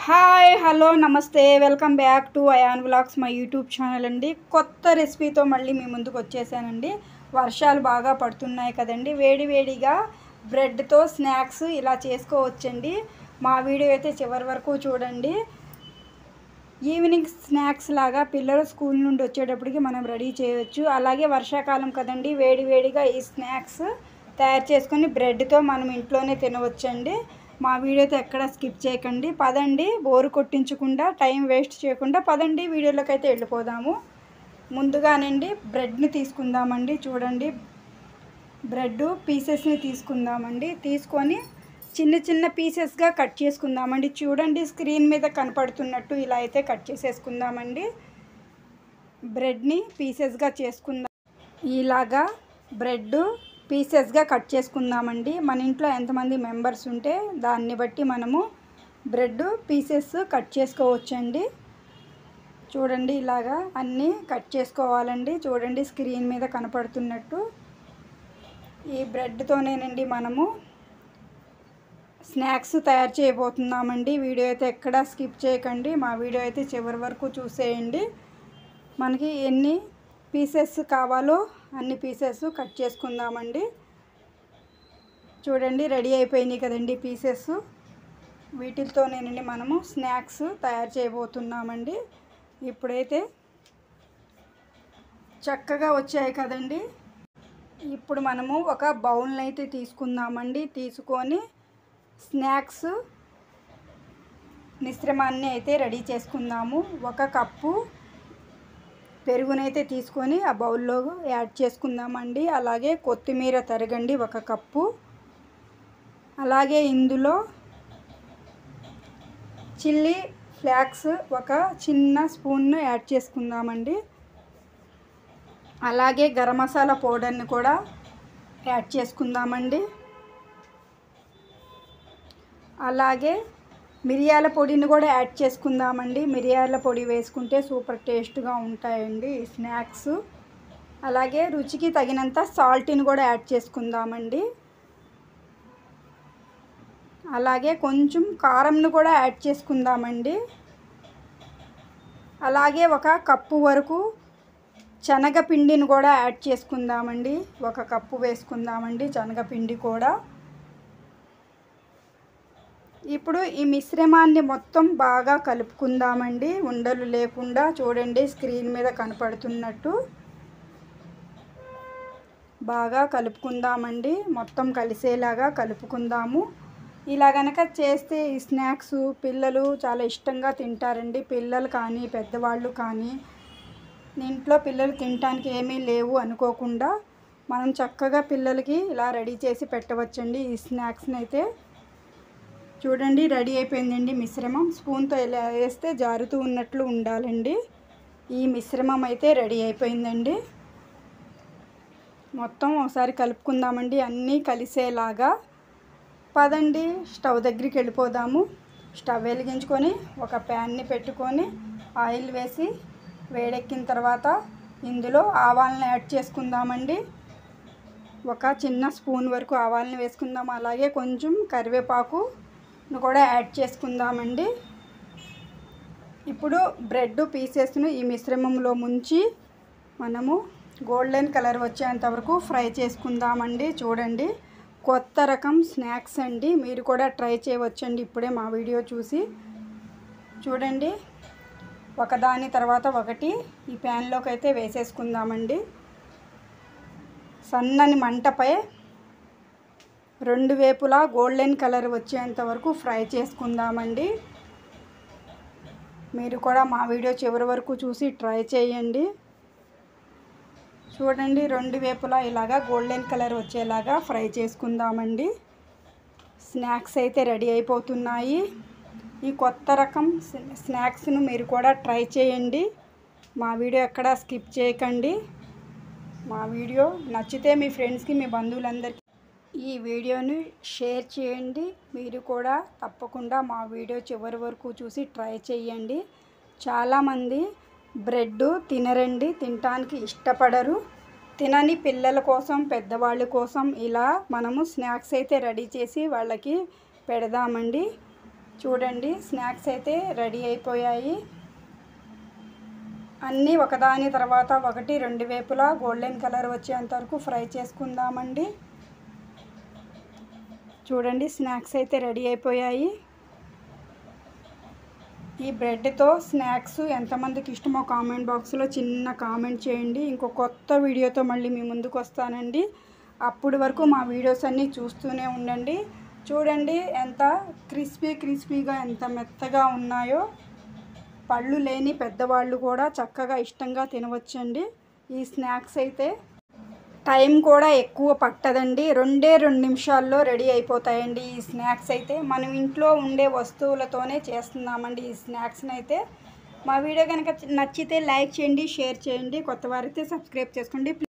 Hi hello నమస్తే welcome back to Ayaan vlogs my YouTube channel అండి. కొత్త రెసిపీతో మళ్ళీ మీ ముందుకు వచ్చేసానండి. వర్షాలు బాగా పడుతున్నాయి కదండి, వేడివేడిగా బ్రెడ్తో స్నాక్స్ ఇలా చేసుకోవచ్చండి. మా వీడియో అయితే చివరి వరకు చూడండి. ఈవినింగ్ స్నాక్స్ లాగా పిల్లలు స్కూల్ నుండి వచ్చేటప్పటికి మనం రెడీ చేయవచ్చు. అలాగే వర్షాకాలం కదండి, వేడివేడిగా ఈ స్నాక్స్ తయారు చేసుకొని బ్రెడ్తో మనం ఇంట్లోనే తినవచ్చండి. మా వీడియోతో ఎక్కడ స్కిప్ చేయకండి. పదండి, బోరు కొట్టించకుండా టైం వేస్ట్ చేయకుండా పదండి వీడియోలోకి అయితే వెళ్ళిపోదాము. ముందుగానండి బ్రెడ్ని తీసుకుందామండి. చూడండి, బ్రెడ్ పీసెస్ని తీసుకుందామండి. తీసుకొని చిన్న చిన్న పీసెస్గా కట్ చేసుకుందామండి. చూడండి, స్క్రీన్ మీద కనపడుతున్నట్టు ఇలా అయితే కట్ చేసేసుకుందామండి. బ్రెడ్ని పీసెస్గా చేసుకుందాం. ఇలాగా బ్రెడ్ పీసెస్గా కట్ చేసుకుందామండి. మన ఇంట్లో ఎంతమంది మెంబర్స్ ఉంటే దాన్ని బట్టి మనము బ్రెడ్ పీసెస్ కట్ చేసుకోవచ్చండి. చూడండి, ఇలాగా అన్నీ కట్ చేసుకోవాలండి. చూడండి, స్క్రీన్ మీద కనపడుతున్నట్టు ఈ బ్రెడ్తోనేనండి మనము స్నాక్స్ తయారు చేయబోతున్నామండి. వీడియో అయితే ఎక్కడా స్కిప్ చేయకండి. మా వీడియో అయితే చివరి వరకు చూసేయండి. మనకి ఎన్ని పీసెస్ కావాలో అన్ని పీసెస్ కట్ చేసుకుందామండి. చూడండి, రెడీ అయిపోయినాయి కదండి పీసెస్. వీటితోనేనండి మనము స్నాక్స్ తయారు చేయబోతున్నామండి. ఇప్పుడైతే చక్కగా వచ్చాయి కదండి. ఇప్పుడు మనము ఒక బౌల్ని అయితే తీసుకుందామండి. తీసుకొని స్నాక్స్ మిశ్రమాన్ని అయితే రెడీ చేసుకుందాము. ఒక కప్పు పెరుగునైతే తీసుకొని ఆ బౌల్లో యాడ్ చేసుకుందామండి. అలాగే కొత్తిమీర తరగండి ఒక కప్పు. అలాగే ఇందులో చిల్లీ ఫ్లేక్స్ ఒక చిన్న స్పూన్ను యాడ్ చేసుకుందామండి. అలాగే గరం మసాలా పౌడర్ని కూడా యాడ్ చేసుకుందామండి. అలాగే మిరియాల పొడిని కూడా యాడ్ చేసుకుందామండి. మిరియాల పొడి వేసుకుంటే సూపర్ టేస్ట్గా ఉంటాయండి ఈ స్నాక్స్. అలాగే రుచికి తగినంత సాల్ట్ని కూడా యాడ్ చేసుకుందామండి. అలాగే కొంచెం కారంను కూడా యాడ్ చేసుకుందామండి. అలాగే ఒక కప్పు వరకు శనగపిండిని కూడా యాడ్ చేసుకుందామండి. ఒక కప్పు వేసుకుందామండి శనగపిండి కూడా. ఇప్పుడు ఈ మిశ్రమాన్ని మొత్తం బాగా కలుపుకుందామండి, ఉండలు లేకుండా. చూడండి, స్క్రీన్ మీద కనపడుతున్నట్టు బాగా కలుపుకుందామండి. మొత్తం కలిసేలాగా కలుపుకుందాము. ఇలా గనక చేస్తే ఈ స్నాక్స్ పిల్లలు చాలా ఇష్టంగా తింటారండి. పిల్లలు కానీ పెద్దవాళ్ళు కానీ ఇంట్లో పిల్లలు తినడానికి ఏమీ లేవు అనుకోకుండా మనం చక్కగా పిల్లలకి ఇలా రెడీ చేసి పెట్టవచ్చండి ఈ స్నాక్స్ని అయితే. చూడండి, రెడీ అయిపోయిందండి మిశ్రమం. స్పూన్తో ఇలా వేస్తే జారుతూ ఉన్నట్లు ఉండాలండి. ఈ మిశ్రమం అయితే రెడీ అయిపోయిందండి. మొత్తం ఒకసారి కలుపుకుందామండి అన్నీ కలిసేలాగా. పదండి, స్టవ్ దగ్గరికి వెళ్ళిపోదాము. స్టవ్ వెలిగించుకొని ఒక ప్యాన్ని పెట్టుకొని ఆయిల్ వేసి వేడెక్కిన తర్వాత ఇందులో ఆవాలను యాడ్ చేసుకుందామండి. ఒక చిన్న స్పూన్ వరకు ఆవాలను వేసుకుందాం. అలాగే కొంచెం కరివేపాకు కూడా యాడ్ చేసుకుందామండి. ఇప్పుడు బ్రెడ్ పీసెస్ను ఈ మిశ్రమంలో ముంచి మనము గోల్డెన్ కలర్ వచ్చేంత వరకు ఫ్రై చేసుకుందామండి. చూడండి, కొత్త రకం స్నాక్స్ అండి, మీరు కూడా ట్రై చేయవచ్చండి ఇప్పుడే మా వీడియో చూసి. చూడండి, ఒకదాని తర్వాత ఒకటి ఈ ప్యాన్లోకి అయితే వేసేసుకుందామండి. సన్నని మంటపై రెండు వైపులా గోల్డెన్ కలర్ వచ్చేంత వరకు ఫ్రై చేసుకుందామండి. మీరు కూడా మా వీడియో చివరి వరకు చూసి ట్రై చేయండి. చూడండి, రెండు వైపులా ఇలాగా గోల్డెన్ కలర్ వచ్చేలాగా ఫ్రై చేసుకుందామండి. స్నాక్స్ అయితే రెడీ అయిపోతున్నాయి. ఈ కొత్త రకం స్నాక్స్ను మీరు కూడా ట్రై చేయండి. మా వీడియో ఎక్కడా స్కిప్ చేయకండి. మా వీడియో నచ్చితే మీ ఫ్రెండ్స్కి, మీ బంధువులందరికీ ఈ వీడియోని షేర్ చేయండి. మీరు కూడా తప్పకుండా మా వీడియో చివరి వరకు చూసి ట్రై చేయండి. చాలామంది బ్రెడ్ తినరండి, తినటానికి ఇష్టపడరు. తినని పిల్లల కోసం, పెద్దవాళ్ళ కోసం ఇలా మనము స్నాక్స్ అయితే రెడీ చేసి వాళ్ళకి పెడదామండి. చూడండి స్నాక్స్ అయితే రెడీ అయిపోయాయి. అన్నీ ఒకదాని తర్వాత ఒకటి రెండు వైపులా గోల్డెన్ కలర్ వచ్చేంత వరకు ఫ్రై చేసుకుందామండి. చూడండి స్నాక్స్ అయితే రెడీ అయిపోయాయి. ఈ బ్రెడ్తో స్నాక్స్ ఎంతమందికి ఇష్టమో కామెంట్ బాక్స్లో చిన్న కామెంట్ చేయండి. ఇంకో కొత్త వీడియోతో మళ్ళీ మీ ముందుకు వస్తానండి. అప్పటి వరకు మా వీడియోస్ అన్నీ చూస్తూనే ఉండండి. చూడండి ఎంత క్రిస్పీగా ఎంత మెత్తగా ఉన్నాయో. పళ్ళు లేని పెద్దవాళ్ళు కూడా చక్కగా ఇష్టంగా తినవచ్చండి. ఈ స్నాక్స్ అయితే టైం కూడా ఎక్కువ పట్టదండి. 2 నిమిషాల్లో రెడీ అయిపోతాయండి. ఈ స్నాక్స్ అయితే మనం ఇంట్లో ఉండే వస్తువులతోనే చేస్తున్నామండి. ఈ స్నాక్స్ని అయితే మా వీడియో కనుక నచ్చితే లైక్ చేయండి, షేర్ చేయండి, కొత్త వారైతే సబ్స్క్రైబ్ చేసుకోండి.